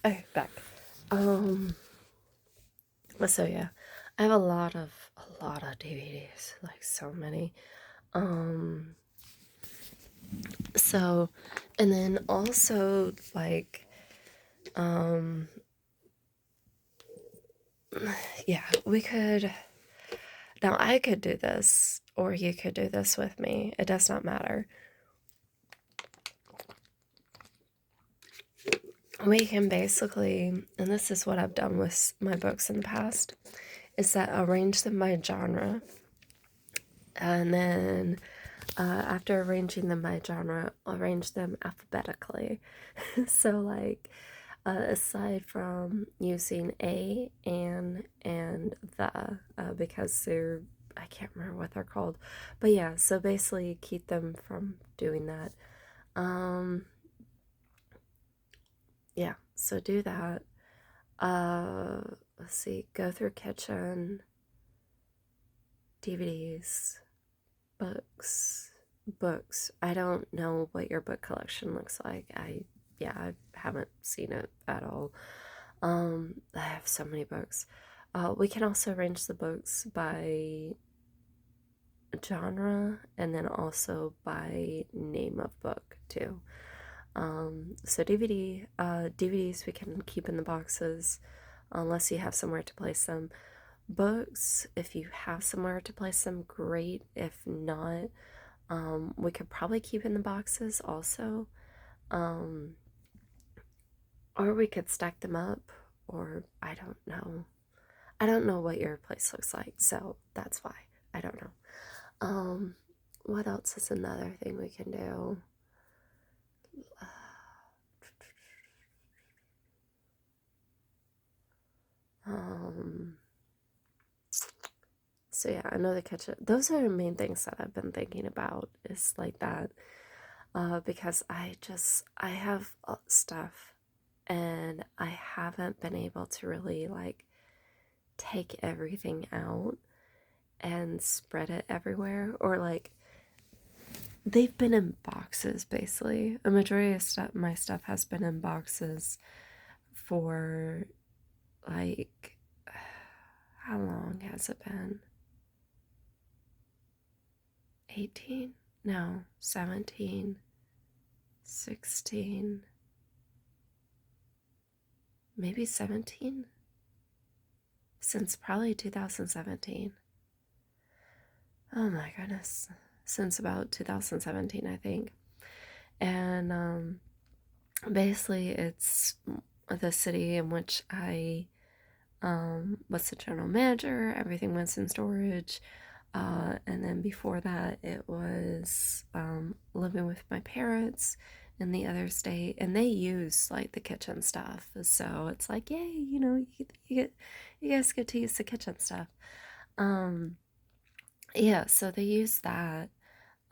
Okay, back. Um, so yeah, I have a lot of DVDs, like so many. Um, so, and then also like, um, yeah, we could, now I could do this, or you could do this with me. It does not matter. We can basically, and this is what I've done with my books in the past, is that arrange them by genre. And then after arranging them by genre, arrange them alphabetically. So, like, aside from using a, and the, because they're, I can't remember what they're called. But yeah, so basically keep them from doing that. Um, yeah, so do that. Uh, let's see, go through kitchen, DVDs, books. Books. I don't know what your book collection looks like. Yeah, I haven't seen it at all. I have so many books. We can also arrange the books by genre and then also by name of book too. So DVDs we can keep in the boxes unless you have somewhere to place them. Books, if you have somewhere to place them, great. If not, we could probably keep in the boxes also. Um, or we could stack them up, or I don't know. I don't know what your place looks like, so that's why. I don't know. Um, what else is another thing we can do? Um, so yeah, another kitchen. Those are the main things that I've been thinking about is like that. Because I have stuff and I haven't been able to really like take everything out and spread it everywhere, or like they've been in boxes basically. A majority of my stuff has been in boxes for like, how long has it been? 18? No, 17, 16, maybe 17? Since probably 2017. Oh my goodness. Since about 2017, I think. And basically, it's the city in which I was the general manager. Everything was in storage. And then before that, it was living with my parents in the other state, and they use like the kitchen stuff. So it's like, yay, you guys get to use the kitchen stuff. Um, yeah, so they use that.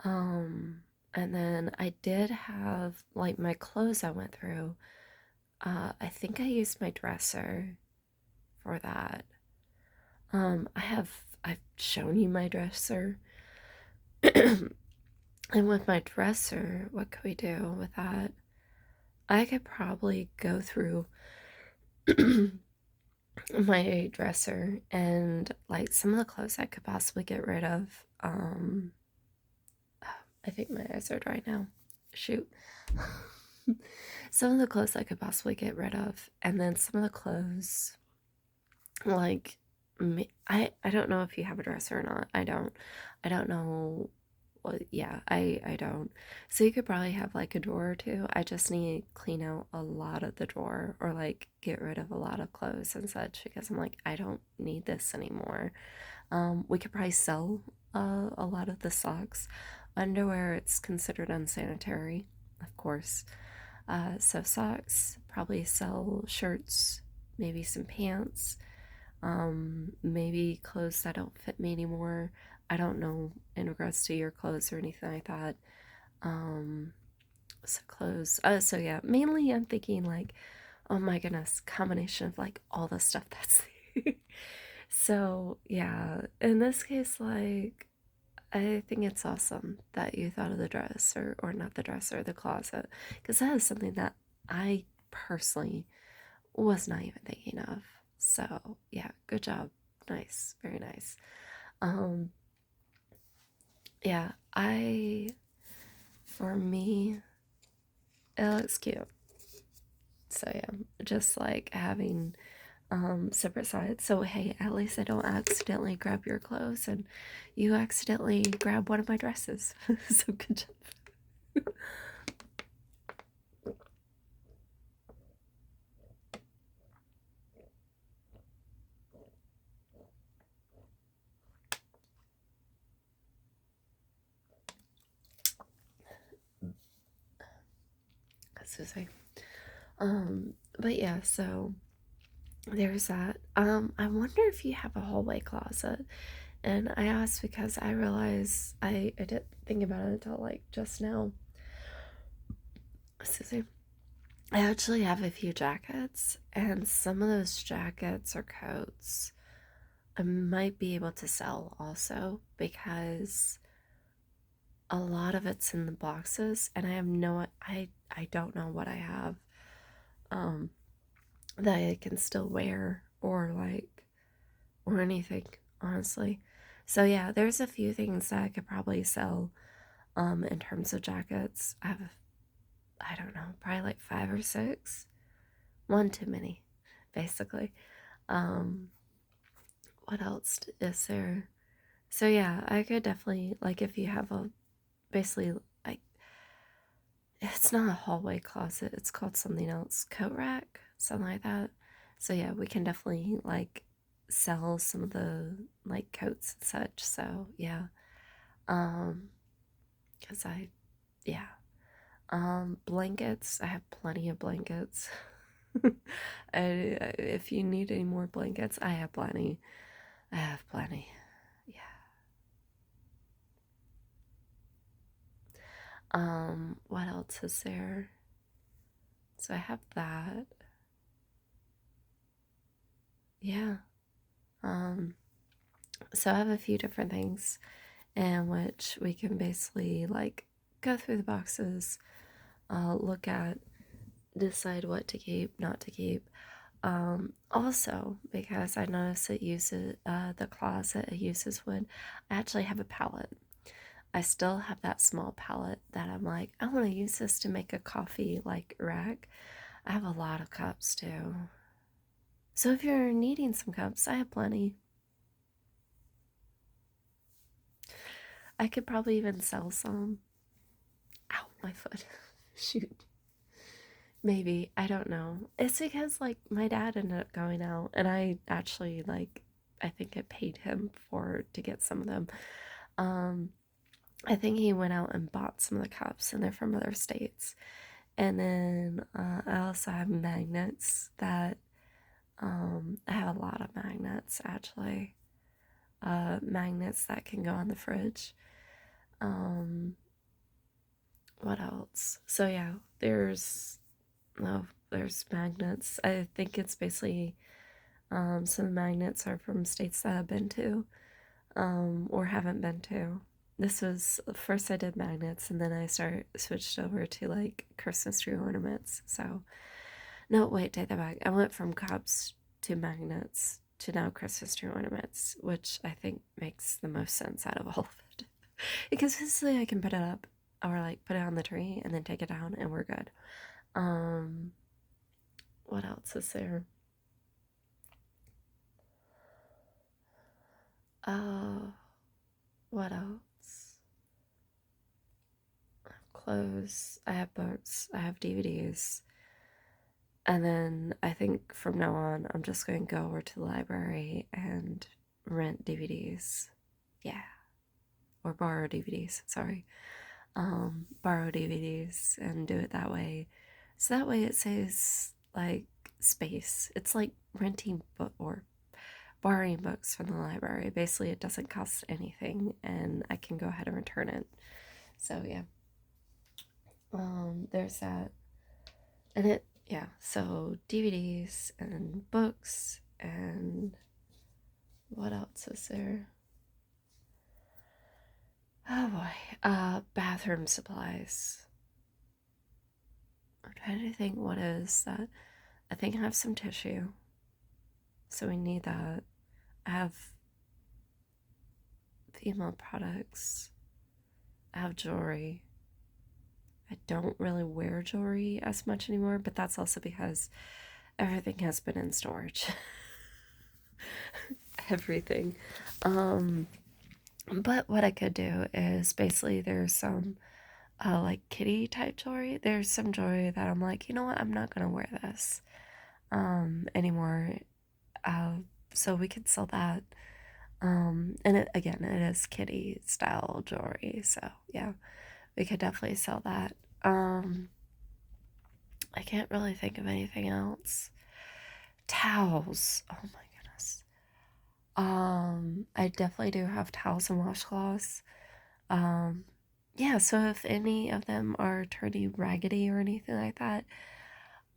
Um, and then I did have like my clothes I went through. I think I used my dresser for that. I've shown you my dresser. And with my dresser, what could we do with that? I could probably go through my dresser and like some of the clothes I could possibly get rid of. I think my eyes are dry now. Shoot. Some of the clothes I could possibly get rid of, and then some of the clothes, like, I don't know if you have a dresser or not. I don't know. Well, yeah, I don't. So you could probably have like a drawer or two. I just need to clean out a lot of the drawer, or like get rid of a lot of clothes and such, because I'm like, I don't need this anymore. We could probably sell a lot of the socks. Underwear, it's considered unsanitary, of course. So socks, probably sell shirts, maybe some pants, maybe clothes that don't fit me anymore. I don't know in regards to your clothes or anything like that. Um, so clothes. So yeah, mainly I'm thinking like, oh my goodness, combination of like all the stuff that's there. So yeah, in this case, like I think it's awesome that you thought of the dresser, or not the dresser, the closet, because that is something that I personally was not even thinking of. So yeah, good job. Nice, very nice. Um, yeah, for me, it looks cute. So yeah, just like having separate sides. So hey, at least I don't accidentally grab your clothes and you accidentally grab one of my dresses. So good job. Excuse me. But yeah, so there's that. I wonder if you have a hallway closet. And I asked because I realized I didn't think about it until like just now. Excuse me. I actually have a few jackets, and some of those jackets or coats I might be able to sell also because a lot of it's in the boxes, and I have no, I don't know what I have um that I can still wear or like or anything, honestly. So yeah, there's a few things that I could probably sell in terms of jackets. I don't know, probably like five or six. One too many, basically. Um what else is there? So yeah, I could definitely like if you have a basically like it's not a hallway closet, it's called something else, coat rack, something like that. So yeah, we can definitely like sell some of the like coats and such. So yeah. Um cuz I yeah. Blankets, I have plenty of blankets. If you need any more blankets, I have plenty. I have plenty. Yeah. What else is there? So I have that. Yeah. Um, so I have a few different things in which we can basically like go through the boxes, look at, decide what to keep, not to keep. Also, because I noticed it uses the closet it uses wood, I actually have a palette. I still have that small palette that I'm like, I want to use this to make a coffee like rack. I have a lot of cups too. So if you're needing some cups, I have plenty. I could probably even sell some. Ow, my foot. Shoot. Maybe. I don't know. It's because like my dad ended up going out and I actually like I think I paid him for to get some of them. Um I think he went out and bought some of the cups and they're from other states. And then I also have magnets that I have a lot of magnets actually. Magnets that can go on the fridge. Um what else? So yeah, there's magnets. I think it's basically some magnets are from states that I've been to or haven't been to. This was first I did magnets and then I switched over to like Christmas tree ornaments. So no, wait, take that back. I went from cups to magnets to now Christmas tree ornaments, which I think makes the most sense out of all of it. Because basically I can put it up or like put it on the tree and then take it down and we're good. Um, what else is there? Uh, what else? I have clothes, I have books, I have DVDs. And then I think from now on, I'm just going to go over to the library and rent DVDs. Yeah. Or borrow DVDs, sorry. Borrow DVDs and do it that way. So that way it saves like space. It's like renting book or borrowing books from the library. Basically, it doesn't cost anything and I can go ahead and return it. So yeah. There's that. And it yeah, so DVDs and books and what else is there? Oh boy. Bathroom supplies. I'm trying to think what is that. I think I have some tissue, so we need that. I have female products. I have jewelry. I don't really wear jewelry as much anymore, but that's also because everything has been in storage. Everything. Um, but what I could do is basically there's some like kitty type jewelry. There's some jewelry that I'm like, you know what, I'm not gonna wear this anymore. Uh, so we could sell that. And it, again, it is kitty style jewelry, so yeah, we could definitely sell that. I can't really think of anything else. Towels. Oh my goodness. I definitely do have towels and washcloths. Um, yeah, so if any of them are turning raggedy or anything like that,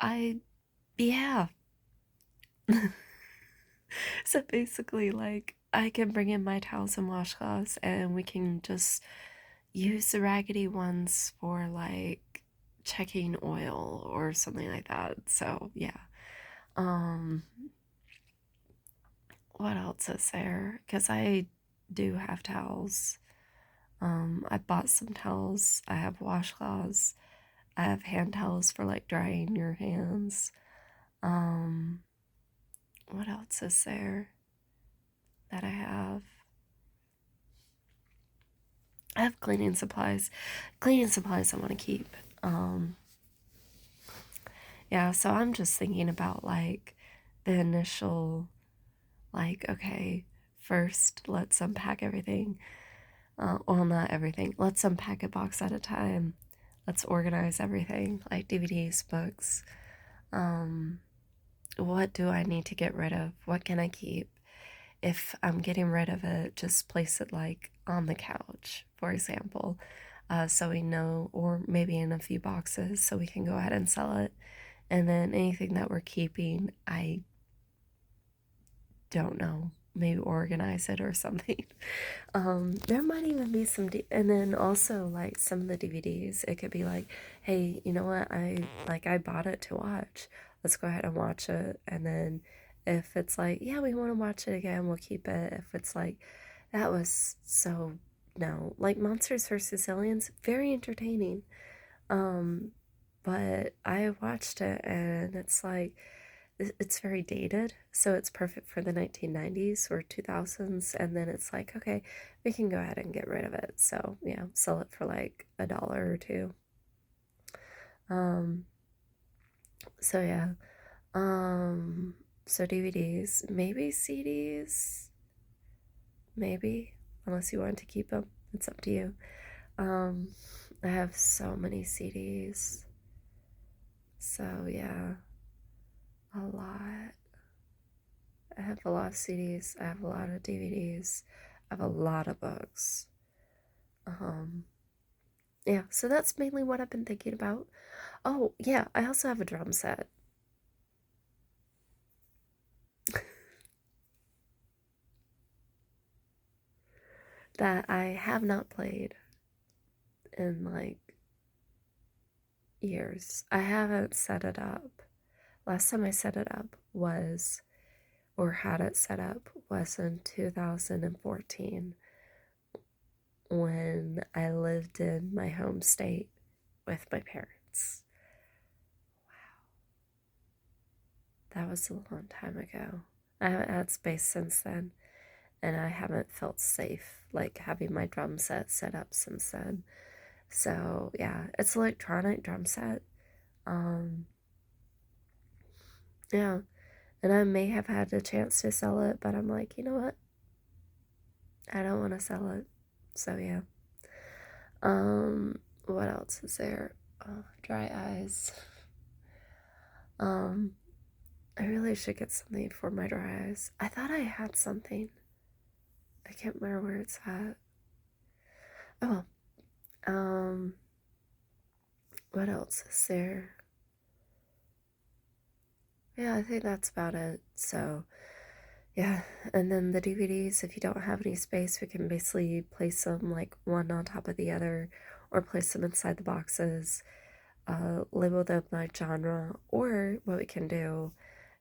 I, yeah. So basically, like, I can bring in my towels and washcloths and we can just use the raggedy ones for like checking oil or something like that. So, yeah. Um, what else is there? Because I do have towels. I bought some towels. I have washcloths. I have hand towels for like drying your hands. Um, what else is there that I have? I have cleaning supplies. Cleaning supplies I want to keep. Um, yeah, so I'm just thinking about like the initial, like, okay, first let's unpack everything. Well, not everything. Let's unpack a box at a time. Let's organize everything, like DVDs, books. Um, what do I need to get rid of? What can I keep? If I'm getting rid of it, just place it like on the couch, for example, so we know, or maybe in a few boxes so we can go ahead and sell it. And then anything that we're keeping, I don't know, maybe organize it or something. There might even be some, and then also like some of the DVDs, it could be like, hey, you know what? I bought it to watch. Let's go ahead and watch it. And then if it's like, yeah, we want to watch it again, we'll keep it. If it's like, that was so, no, like Monsters vs. Aliens, very entertaining. Um, but I watched it and it's like, it's very dated, so it's perfect for the 1990s or 2000s. And then it's like, okay, we can go ahead and get rid of it. So yeah, sell it for like $1 or two. Um, so yeah, um, so DVDs, maybe CDs, maybe, unless you want to keep them, it's up to you. Um, I have so many CDs, so yeah, a lot. I have a lot of CDs, I have a lot of DVDs, I have a lot of books. Um, yeah, so that's mainly what I've been thinking about. Oh, yeah, I also have a drum set that I have not played in like years. I haven't set it up. Last time I set it up was, or had it set up, was in 2014 when I lived in my home state with my parents. That was a long time ago. I haven't had space since then, and I haven't felt safe like having my drum set up since then. So yeah, it's an electronic drum set. Um, yeah, and I may have had a chance to sell it, but I'm like, you know what? I don't want to sell it. So yeah. What else is there? Oh, dry eyes. Um, I really should get something for my dry eyes. I thought I had something. I can't remember where it's at. Oh, um, what else is there? Yeah, I think that's about it. So, yeah, and then the DVDs, if you don't have any space, we can basically place them like one on top of the other or place them inside the boxes. label them by genre, or what we can do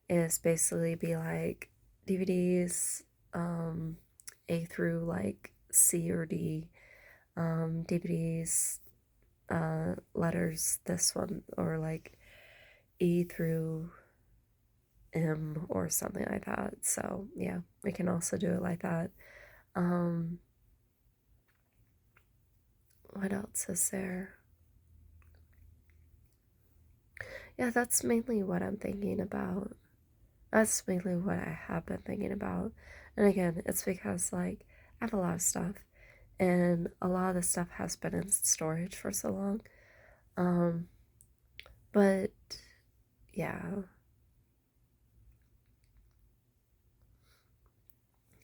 is basically be like DVDs, A through like C or D, DVDs, letters, this one, or like E through M or something like that. So yeah, we can also do it like that. Um, what else is there? Yeah, that's mainly what I'm thinking about. That's mainly what I have been thinking about. And again, it's because like I have a lot of stuff and a lot of the stuff has been in storage for so long. Um, but yeah.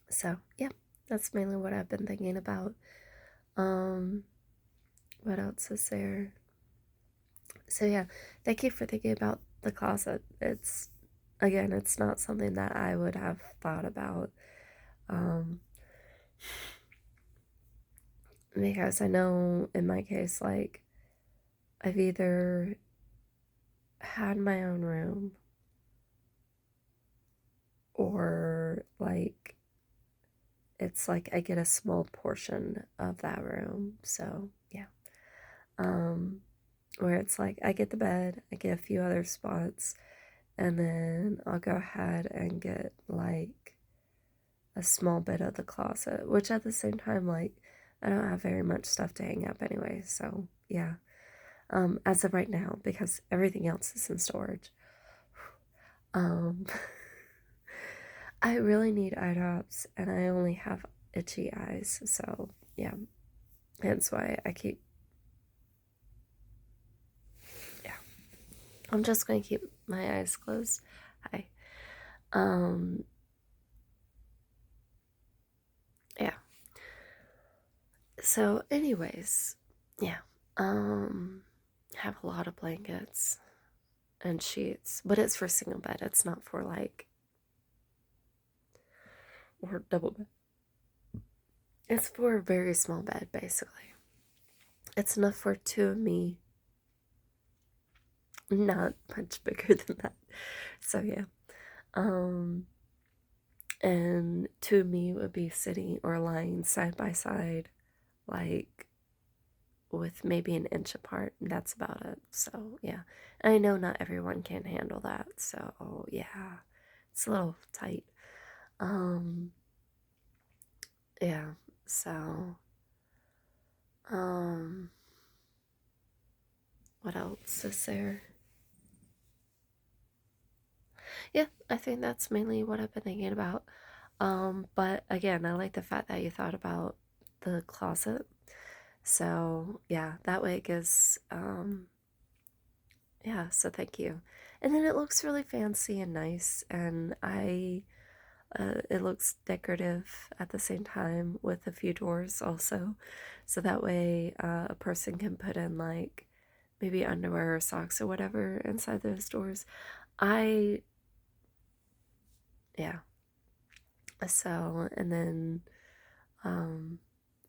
So yeah, that's mainly what I've been thinking about. Um, what else is there? So yeah, thank you for thinking about the closet. It's again, it's not something that I would have thought about. Um, because I know in my case, like I've either had my own room or like it's like I get a small portion of that room. So yeah. Um, where it's like I get the bed, I get a few other spots, and then I'll go ahead and get like a small bit of the closet, which at the same time, like, I don't have very much stuff to hang up anyway, so yeah. As of right now, because everything else is in storage. Um, I really need eye drops, and I only have itchy eyes, so yeah. Hence why I keep, yeah. I'm just gonna keep my eyes closed. Hi. Um, yeah. So, anyways, yeah. I have a lot of blankets and sheets, but it's for single bed. It's not for like or double bed. It's for a very small bed, basically. It's enough for two of me, not much bigger than that. So yeah. Um, and two of me would be sitting or lying side by side, like with maybe an inch apart. That's about it. So yeah. I know not everyone can handle that. So yeah. It's a little tight. Um, yeah. So um what else is there? Yeah, I think that's mainly what I've been thinking about. But again, I like the fact that you thought about the closet. So yeah, that way it gives yeah, so thank you. And then it looks really fancy and nice, and it looks decorative at the same time with a few doors also. So that way a person can put in like maybe underwear or socks or whatever inside those doors. I, yeah. So, and then, um,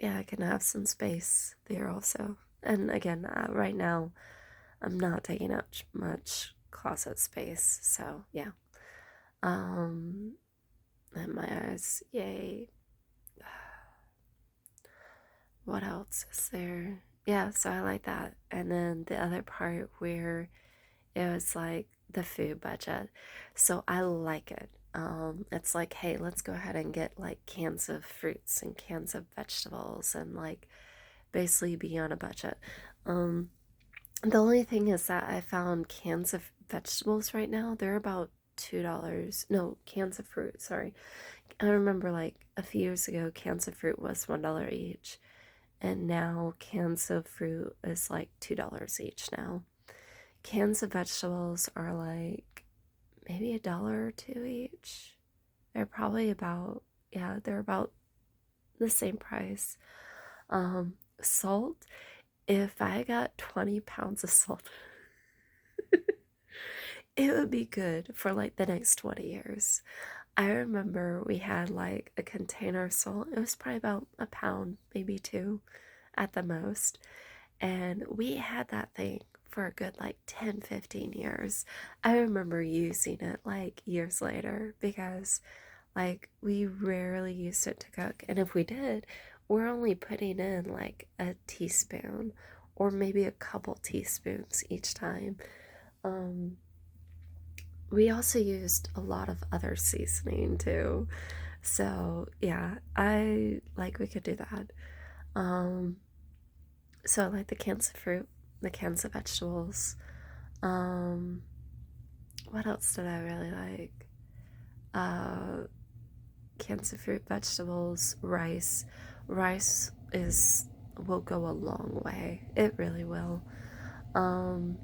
yeah, I can have some space there also. And again, right now, I'm not taking up much closet space. So, yeah. Um, and my eyes, yay. What else is there? Yeah, so I like that. And then the other part where it was like the food budget. So I like it. It's like, hey, let's go ahead and get like cans of fruits and cans of vegetables and like basically be on a budget. Um, the only thing is that I found cans of vegetables right now, they're about $2. No, cans of fruit, sorry. I remember like a few years ago, cans of fruit was $1 each. And now cans of fruit is like $2 each now. Cans of vegetables are like maybe $1 or two each. They're probably about, yeah, they're about the same price. Salt, if I got 20 pounds of salt, it would be good for like the next 20 years. I remember we had like a container of salt. It was probably about a pound, maybe two at the most. And we had that thing for a good like 10, 15 years. I remember using it like years later because like we rarely used it to cook. And if we did, we're only putting in like a teaspoon or maybe a couple teaspoons each time. Um, we also used a lot of other seasoning too. So yeah, I like we could do that. Um, so I like the cans of fruit, the cans of vegetables. Um, what else did I really like? Uh, Cans of fruit, vegetables, rice. Rice is will go a long way. It really will. Um,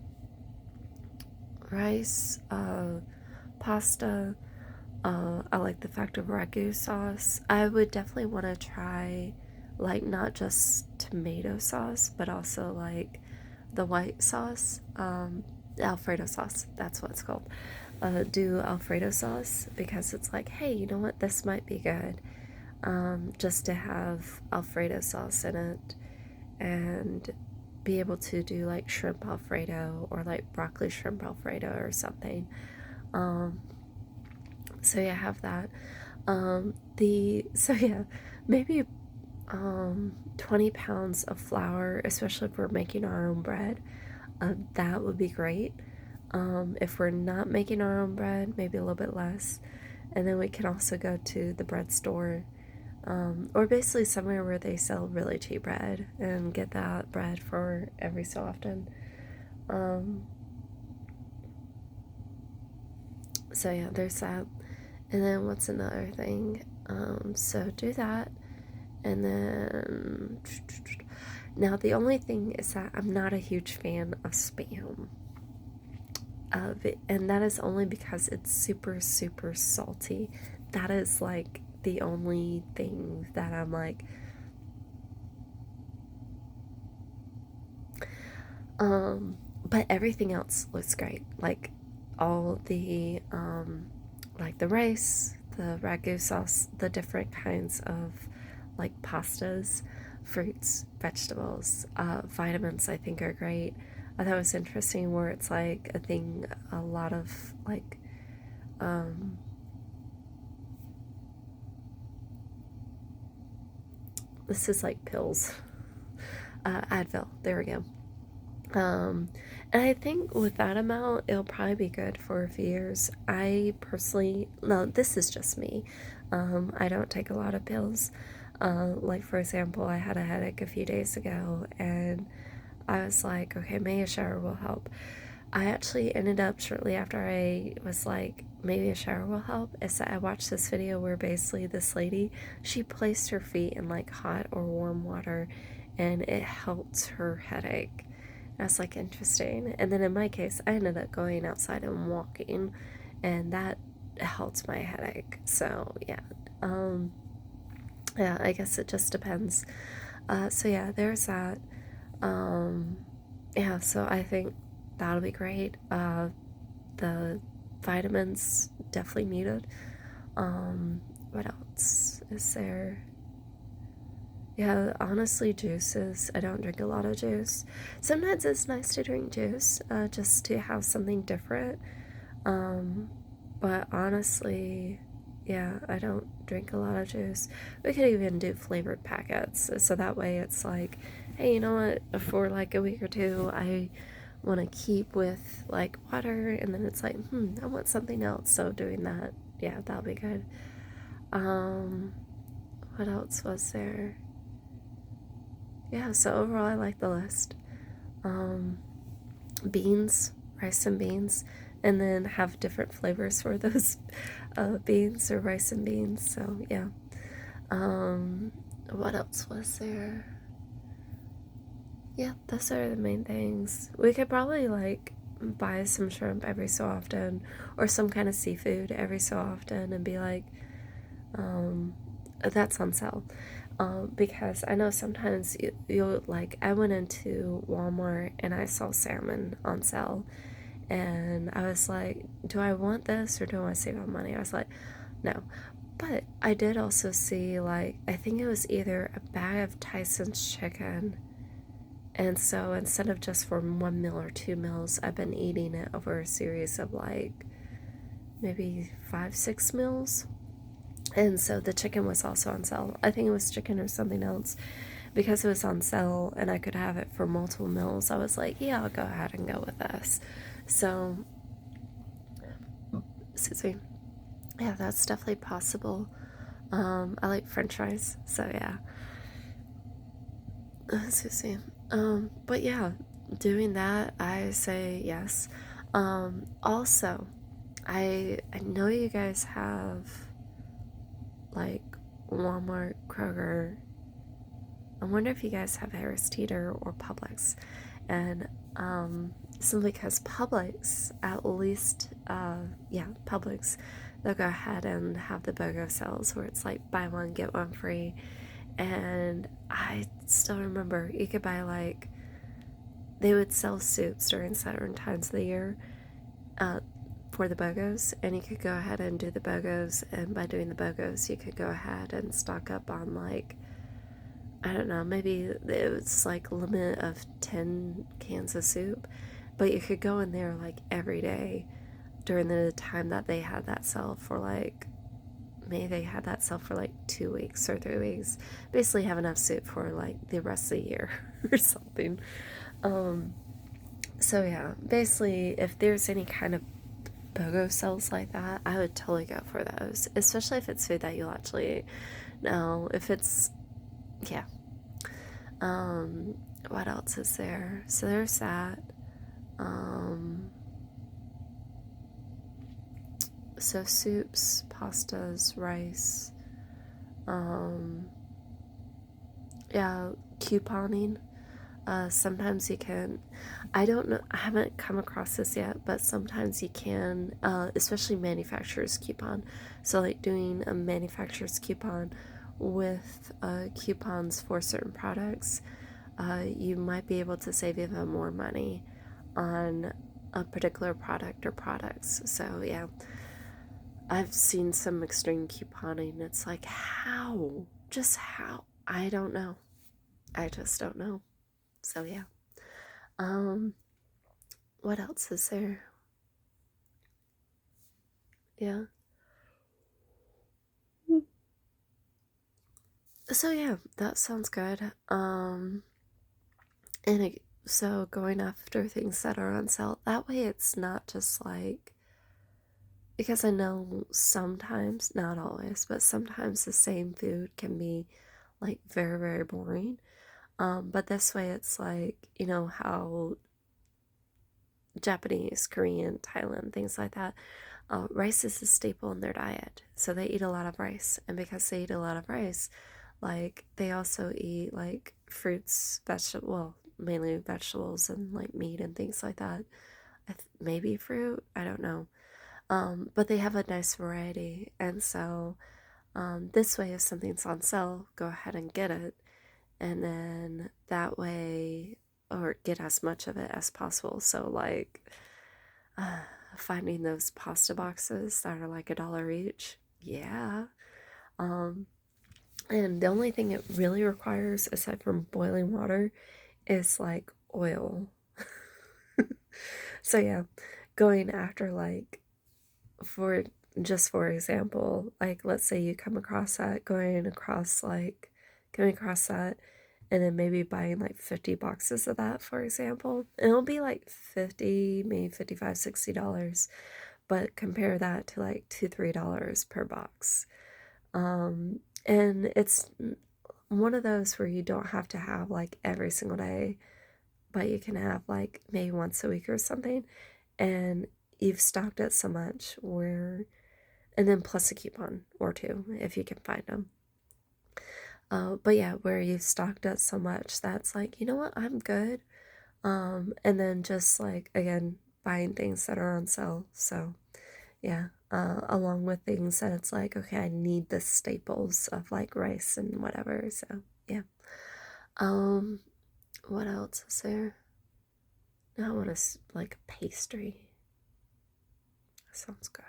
Rice, pasta. I like the fact of ragu sauce. I would definitely want to try, like, not just tomato sauce, but also like the white sauce, Alfredo sauce. That's what it's called. Do Alfredo sauce because it's like, hey, you know what? This might be good. Just to have Alfredo sauce in it and be able to do like shrimp Alfredo or like broccoli shrimp Alfredo or something. Um, so yeah, have that. Maybe 20 pounds of flour, especially if we're making our own bread. That would be great. If we're not making our own bread, maybe a little bit less. And then we can also go to the bread store, or basically somewhere where they sell really cheap bread and get that bread for every so often. Um, so yeah, there's that. And then what's another thing? So do that. And then now the only thing is that I'm not a huge fan of spam. And that is only because it's super, super salty. That is like the only thing that I'm like, but everything else looks great. Like all the, like the rice, the ragu sauce, the different kinds of like pastas, fruits, vegetables, vitamins I think are great. I thought it was interesting where it's like a thing, a lot of like, um, this is like pills. Advil, there we go. Um, and I think with that amount, it'll probably be good for a few years. I personally, no, this is just me. I don't take a lot of pills. Like, for example, I had a headache a few days ago, and I was like, okay, maybe a shower will help. I actually ended up shortly after I was like, maybe a shower will help. Is that I watched this video where basically this lady, she placed her feet in like hot or warm water and it helped her headache. I was like, interesting. And then in my case, I ended up going outside and walking, and that helped my headache. So yeah, um, yeah, I guess it just depends. So yeah, there's that. Um, yeah, so I think that'll be great. The vitamins definitely needed. What else is there? Yeah, honestly, juices. I don't drink a lot of juice. Sometimes it's nice to drink juice, just to have something different. Um, but honestly, yeah, I don't drink a lot of juice. We could even do flavored packets, so that way it's like, hey, you know what? For like a week or two, I want to keep with like water, and then it's like, I want something else. So doing that, yeah, that'll be good. Um, what else was there? Yeah, so overall, I like the list. Um, Beans, rice and beans, and then have different flavors for those beans or rice and beans. So, yeah. Um, what else was there? Yeah, those are the main things. We could probably like buy some shrimp every so often or some kind of seafood every so often and be like, um, that's on sale. Because I know sometimes you'll like, I went into Walmart and I saw salmon on sale, and I was like, do I want this or do I want to save on money? I was like, no. But I did also see, like, I think it was either a bag of Tyson's chicken And so instead of just for one meal or 2 meals, I've been eating it over a series of like maybe 5, 6 meals. And so the chicken was also on sale. I think it was chicken or something else. Because it was on sale and I could have it for multiple meals, I was like, yeah, I'll go ahead and go with this. So, excuse me. Yeah, that's definitely possible. I like French fries, so yeah. Excuse me. But yeah, doing that, I say yes. Also, I know you guys have like Walmart, Kroger. I wonder if you guys have Harris Teeter or Publix, and simply because Publix, at least, yeah, Publix, they'll go ahead and have the BOGO sales where it's like buy one get one free, and I still remember you could buy like they would sell soups during certain times of the year uh, for the BOGOs, and you could go ahead and do the BOGOs, and by doing the BOGOs, you could go ahead and stock up on like, I don't know, maybe it was like a limit of 10 cans of soup, but you could go in there like every day during the time that they had that sale for like, maybe they had that sale for like 2 weeks or 3 weeks. Basically, have enough soup for like the rest of the year or something. Um, so yeah, basically, if there's any kind of BOGO sales like that, I would totally go for those, especially if it's food that you'll actually eat. Now, if it's, yeah. Um, what else is there? So there's that. Um, so soups, pastas, rice. Um, yeah, couponing. Sometimes you can, I don't know, I haven't come across this yet, but sometimes you can, especially manufacturer's coupon. So, like doing a manufacturer's coupon with coupons for certain products, you might be able to save even more money on a particular product or products. So, yeah, I've seen some extreme couponing. It's like, how? Just how? I don't know. I just don't know. So, yeah. Um, what else is there? Yeah. So yeah, that sounds good. So going after things that are on sale, that way it's not just like, because I know sometimes, not always, but sometimes the same food can be like very, very boring. But this way it's like, you know, how Japanese, Korean, Thailand, things like that. Rice is a staple in their diet, so they eat a lot of rice, and because they eat a lot of rice, like they also eat like fruits, vegetable, well, mainly vegetables and like meat and things like that. Maybe fruit, I don't know. But they have a nice variety, and so this way, if something's on sale, go ahead and get it, and then that way, or get as much of it as possible. So like uh, finding those pasta boxes that are like $1 each. Yeah. Um, and the only thing it really requires, aside from boiling water, is like oil. So yeah, going after like, for just for example, like let's say you come across that, coming across that, and then maybe buying like 50 boxes of that, for example, and it'll be like 50, maybe 55, $60. But compare that to like $2, $3 per box. And it's one of those where you don't have to have like every single day, but you can have like maybe once a week or something, and you've stocked it so much where, and then plus a coupon or two if you can find them. But yeah, where you've stocked it so much that's like, you know what, I'm good. And then just like again, buying things that are on sale. So yeah, along with things that it's like, okay, I need the staples of like rice and whatever. So yeah. Um, what else is there? Now I want to like pastry. That sounds good.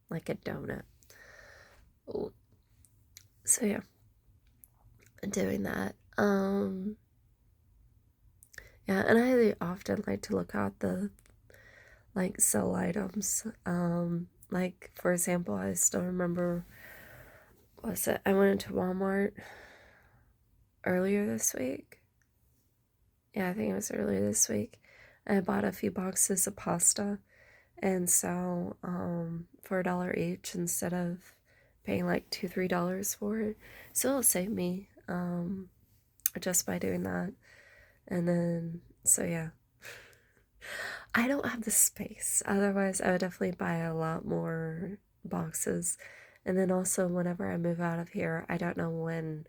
Like a donut. Ooh. So yeah, doing that. Um, yeah, and I often like to look at the like sell items. Like for example, I still remember, what was it? I went into Walmart earlier this week. Yeah, I think it was earlier this week. I bought a few boxes of pasta, and so for $1 each instead of paying like $2, $3 for it, so it'll save me just by doing that. And then so yeah, I don't have the space. Otherwise, I would definitely buy a lot more boxes. And then also, whenever I move out of here, I don't know when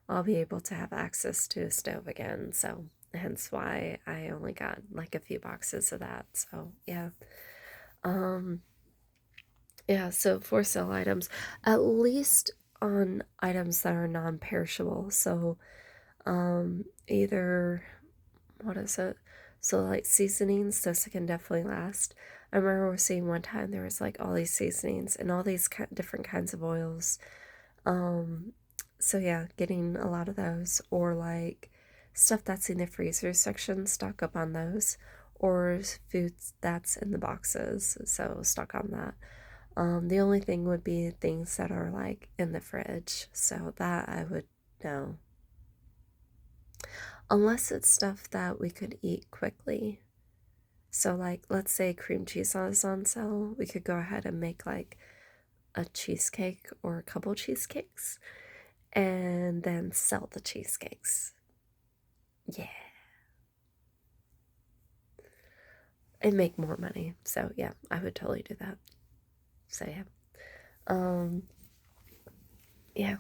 I'll be able to have access to a stove again. So, hence why I only got like a few boxes of that. So, yeah. Um, yeah, so for sale items, at least on items that are non-perishable. So, either what is it? So like seasonings, those can definitely last. I remember seeing one time there was like all these seasonings and all these different kinds of oils. Um, so yeah, getting a lot of those, or like stuff that's in the freezer section, stock up on those, or foods that's in the boxes, so stock on that. The only thing would be things that are like in the fridge, so that I would know. Unless it's stuff that we could eat quickly. So, like, let's say cream cheese is on sale, we could go ahead and make like a cheesecake or a couple cheesecakes and then sell the cheesecakes. Yeah. And make more money. So, yeah, I would totally do that. So, yeah. Um, yeah.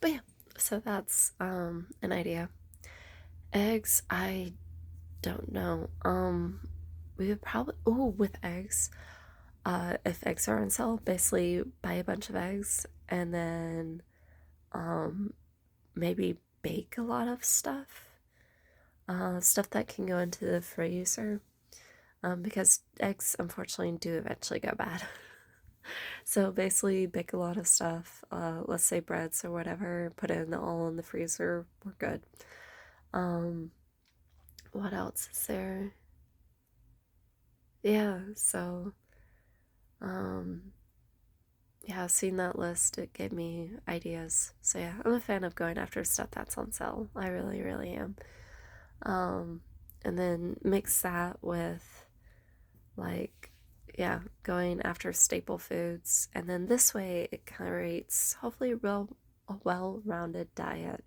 But yeah, so that's an idea. Eggs, I don't know. We would probably, oh, with eggs, if eggs are on sale, basically buy a bunch of eggs and then um, maybe bake a lot of stuff. Stuff that can go into the freezer. Because eggs, unfortunately, do eventually go bad. So basically, bake a lot of stuff. Let's say breads or whatever. Put it all in the freezer. We're good. Um, what else is there? Yeah. So, um, yeah, seeing that list, it gave me ideas. So yeah, I'm a fan of going after stuff that's on sale. I really, really am. Um, and then mix that with like, yeah, going after staple foods. And then this way it creates hopefully a well-rounded diet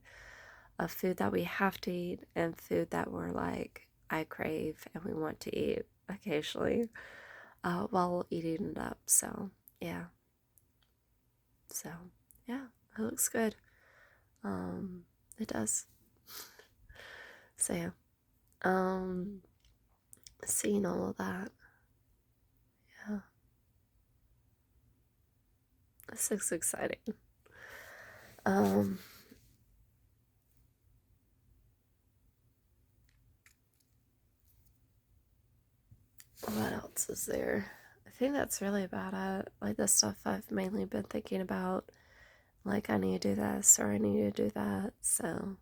of food that we have to eat and food that we're like, I crave and we want to eat occasionally while eating it up. So yeah. So, yeah, it looks good. Um, it does. So, yeah. Um, seeing all of that. Yeah, this looks exciting. Um, what else is there? I think that's really about it. Like the stuff I've mainly been thinking about. Like, I need to do this or I need to do that. So,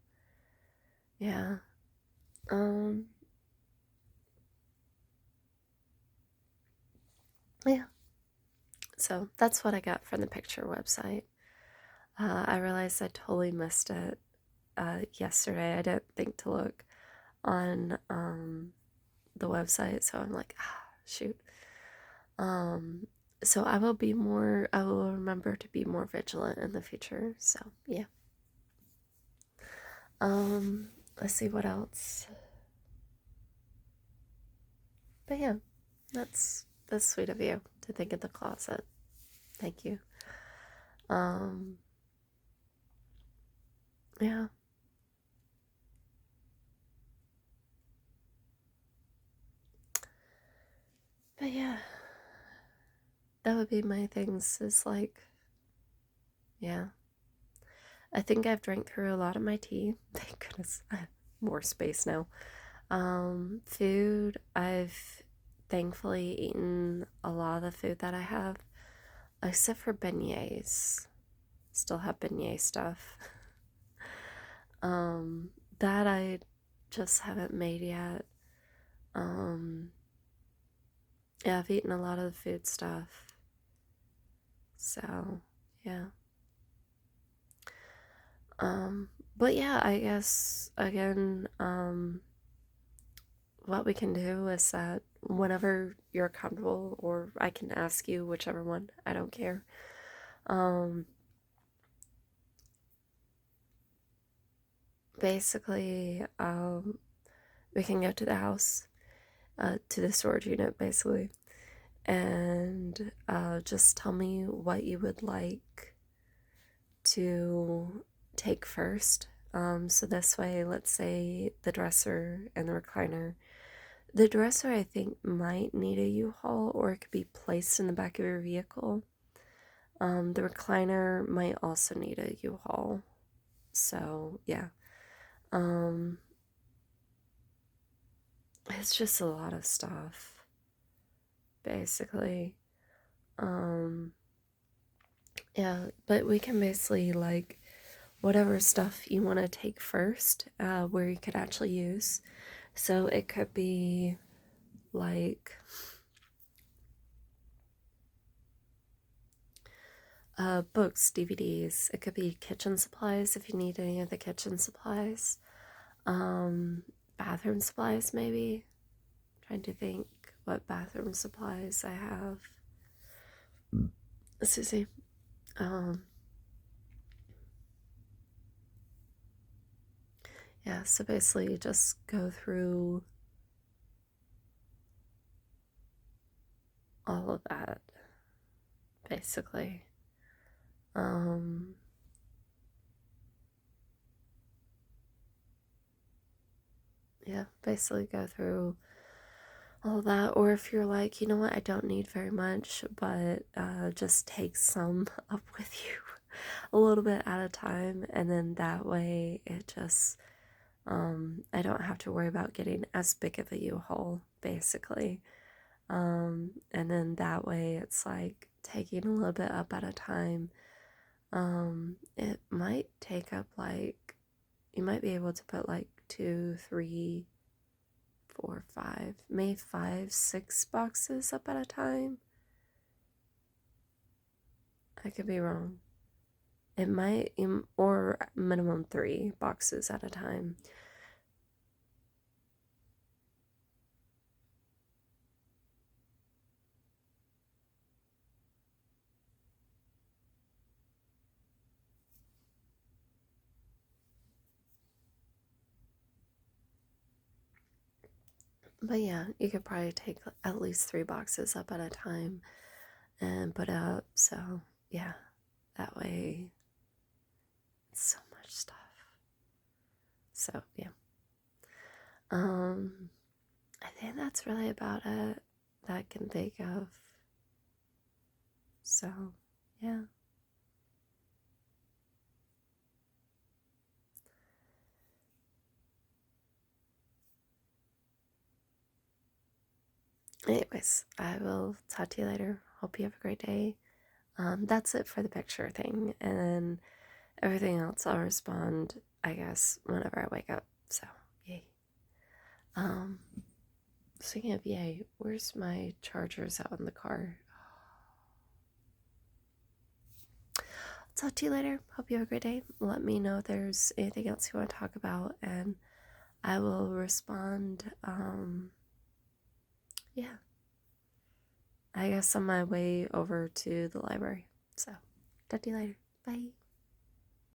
yeah. Um, yeah. So, that's what I got from the picture website. I realized I totally missed it yesterday. I didn't think to look on the website, so I'm like, ah, shoot. Um, so I will remember to be more vigilant in the future. So yeah. Let's see what else. But yeah, that's sweet of you to think of the closet. Thank you. Um, yeah, but yeah, that would be my things. Is like, yeah, I think I've drank through a lot of my tea. Thank goodness, I have more space now. Food, I've thankfully eaten a lot of the food that I have, except for beignets. Still have beignet stuff. That I just haven't made yet. Um, yeah, I've eaten a lot of the food stuff. So, yeah. But yeah, I guess again, what we can do is that whenever you're comfortable, or I can ask you, whichever one, I don't care. Basically, we can go to the house, to the storage unit, basically, and just tell me what you would like to take first. So this way, let's say the dresser and the recliner. The dresser, I think, might need a U-Haul, or it could be placed in the back of your vehicle. The recliner might also need a U-Haul. So, yeah. It's just a lot of stuff, basically. Yeah, but we can basically, like, whatever stuff you want to take first, where you could actually use. So it could be, like, books, DVDs. It could be kitchen supplies if you need any of the kitchen supplies. Bathroom supplies, maybe. Trying to think what bathroom supplies I have. Susie. Yeah, so basically you just go through all of that, basically. Yeah, basically go through all of that. Or if you're like, you know what, I don't need very much, but just take some up with you a little bit at a time, and then that way it just, I don't have to worry about getting as big of a U-Haul, basically. And then that way it's like taking a little bit up at a time. It might take up, like, you might be able to put like 2, 3, 4, 5, maybe 5, 6 boxes up at a time. I could be wrong. It might, or minimum 3 boxes at a time. But yeah, you could probably take at least 3 boxes up at a time and put up. So yeah, that way it's so much stuff. So yeah. I think that's really about it that I can think of. So yeah. Anyways, I will talk to you later. Hope you have a great day. That's it for the picture thing, and then everything else I'll respond, I guess, whenever I wake up. So yay. Um, Speaking of yay, where's my chargers out in the car? I'll talk to you later. Hope you have a great day. Let me know if there's anything else you want to talk about, and I will respond. Yeah. I guess on my way over to the library. So, talk to you later. Bye.